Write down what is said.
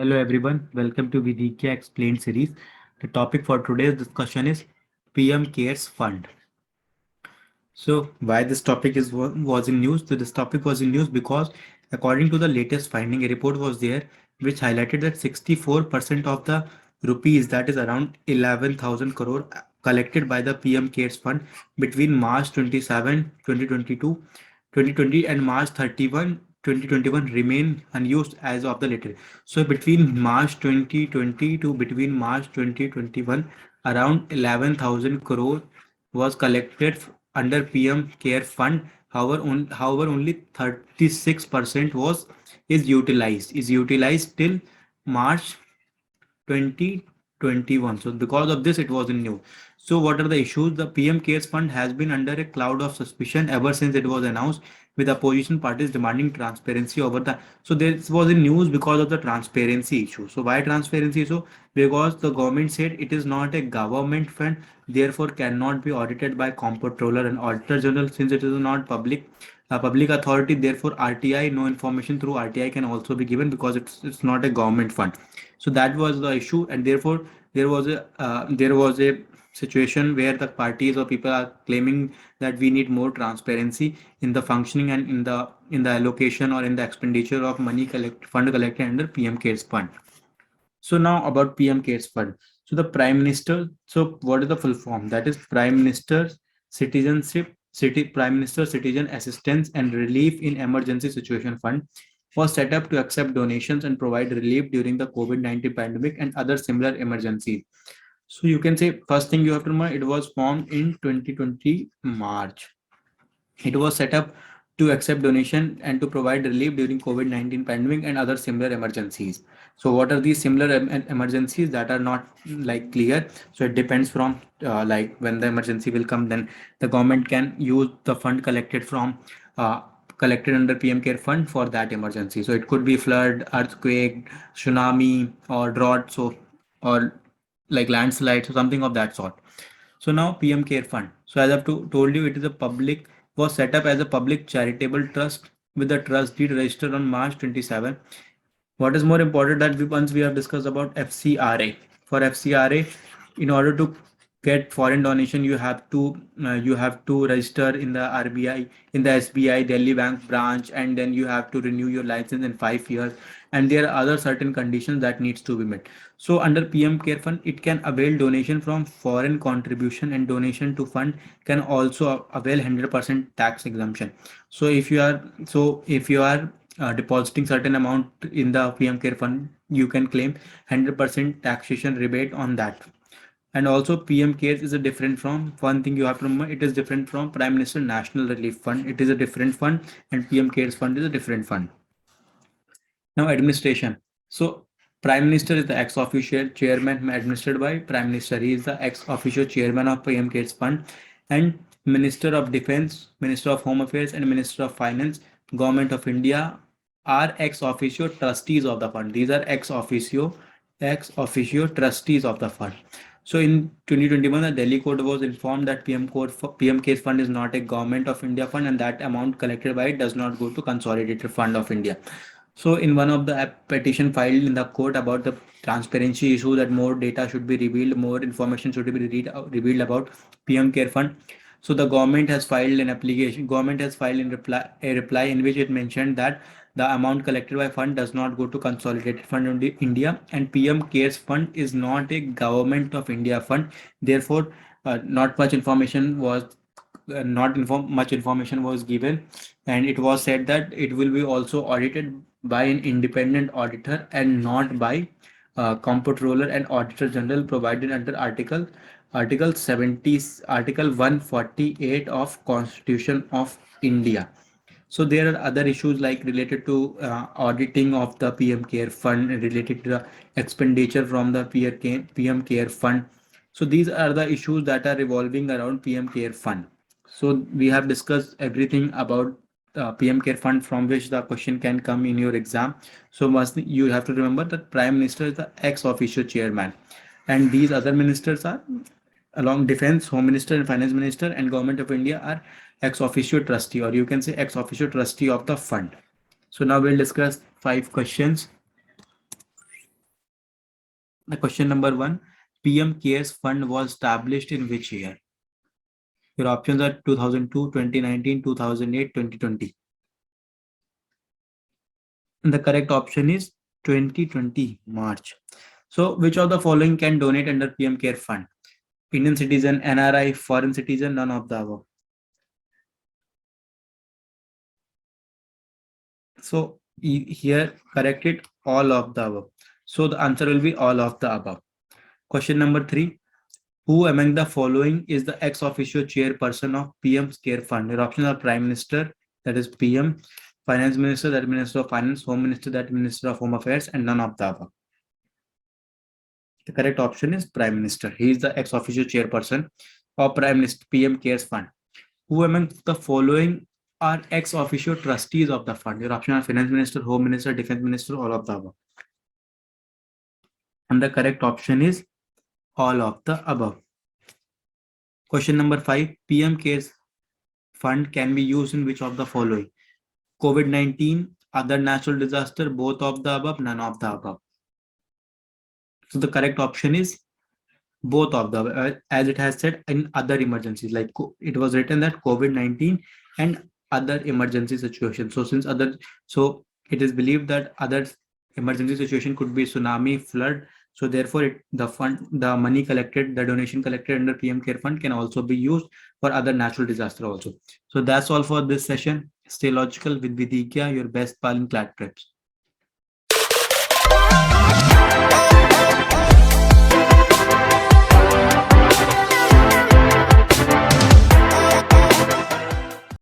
Hello everyone, welcome to Vidhigya Explained Series. The topic for today's discussion is PM Cares Fund. So why this topic was in news? So this topic was in news because according to the latest finding, a report was there which highlighted that 64% of the rupees, that is around 11,000 crore, collected by the PM Cares Fund between March 27, 2022, 2020 and March 31, 2021 remain unused as of the later. So between March 2020 to between March 2021, around 11,000 crore was collected under PM Care Fund. However, only 36% was is utilized till March 2021. So because of this, it was in new. So what are the issues? The PM Cares Fund has been under a cloud of suspicion ever since it was announced, with opposition parties demanding transparency over the. So this was in news because of the transparency issue. So why transparency? So because the government said it is not a government fund, therefore cannot be audited by comptroller and auditor general, since it is not public authority. Therefore RTI, no information through RTI can also be given because it's not a government fund. So that was the issue, and therefore there was a situation where the parties or people are claiming that we need more transparency in the functioning and in the allocation or in the expenditure of fund collected under PM Cares Fund. So now about PM Cares Fund. So the Prime Minister. So what is the full form? That is Prime Minister Citizen Assistance and Relief in Emergency Situation Fund, was set up to accept donations and provide relief during the COVID-19 pandemic and other similar emergencies. So you can say first thing you have to remember, it was formed in 2020 March. It was set up to accept donation and to provide relief during COVID-19 pandemic and other similar emergencies. So what are these similar emergencies that are not like clear? So it depends from like when the emergency will come, then the government can use the fund uh, collected under PM Care Fund for that emergency. So it could be flood, earthquake, tsunami, or drought, so or like landslides or something of that sort. So now PM Care Fund. So as told you, it is a public was set up as a public charitable trust with the trust deed registered on March 27. What is more important that once we have discussed about FCRA. For FCRA, in order to get foreign donation, you have to register in the RBI, in the SBI Delhi Bank branch, and then you have to renew your license in 5 years. And there are other certain conditions that needs to be met. So under PM Care Fund, it can avail donation from foreign contribution, and donation to fund can also avail 100% tax exemption. So if you are depositing certain amount in the PM Care Fund, you can claim 100% taxation rebate on that. And also PM Cares is a different from, one thing you have to remember, it is different from Prime Minister National Relief Fund. It is a different fund, and PM Cares Fund is a different fund. Now administration. So Prime Minister is the ex officio chairman administered by Prime Minister. He is the ex officio chairman of PM Cares Fund, and Minister of Defense, Minister of Home Affairs, and Minister of Finance, Government of India are ex officio trustees of the fund. These are ex officio trustees of the fund. So in 2021, the Delhi court was informed that PM Cares Fund is not a Government of India fund, and that amount collected by it does not go to Consolidated Fund of India. So in one of the petition filed in the court about the transparency issue, that more data should be revealed, more information should be revealed about PM Care Fund. So the government has filed an application. Government has filed a reply in which it mentioned that the amount collected by fund does not go to Consolidated Fund of India, and PM Cares Fund is not a Government of India fund. Therefore, not much information was much information was given, and it was said that it will be also audited by an independent auditor and not by comptroller and auditor general provided under article 148 of Constitution of India. So there are other issues like related to auditing of the PM Care Fund, related to the expenditure from the PM Care Fund. So these are the issues that are revolving around PM Care Fund. So we have discussed everything about PM Care Fund from which the question can come in your exam. So you have to remember that Prime Minister is the ex officio chairman, and these other ministers are along Defense, Home Minister, and Finance Minister, and Government of India are ex officio trustee, or you can say ex officio trustee of the fund. So now we'll discuss 5 questions. Question number 1. PM CARES Fund was established in which year? Your options are 2002, 2019, 2008, 2020. And the correct option is 2020 March. So which of the following can donate under PM CARE Fund? Indian citizen, NRI, foreign citizen, none of the above. So here correct it, all of the above. So the answer will be all of the above. Question number 3. Who among the following is the ex officio chairperson of PM's CARE Fund? Your options are Prime Minister, that is PM, Finance Minister, that is Minister of Finance, Home Minister, that is Minister of Home Affairs, and none of the above. The correct option is Prime Minister. He is the ex officio chairperson of Prime Minister PM CARES Fund. Who among the following are ex officio trustees of the fund? Your option are Finance Minister, Home Minister, Defense Minister, all of the above. And the correct option is all of the above. Question number 5. PM CARES Fund can be used in which of the following? COVID-19, other natural disaster, both of the above, none of the above. So the correct option is both of the, as it has said, in other emergencies, like it was written that COVID-19 and other emergency situations. So since so it is believed that other emergency situation could be tsunami, flood. So therefore the money collected, the donation collected under PM CARE Fund can also be used for other natural disaster also. So that's all for this session. Stay logical with Vidhigya, your best pal in CLAT Preps.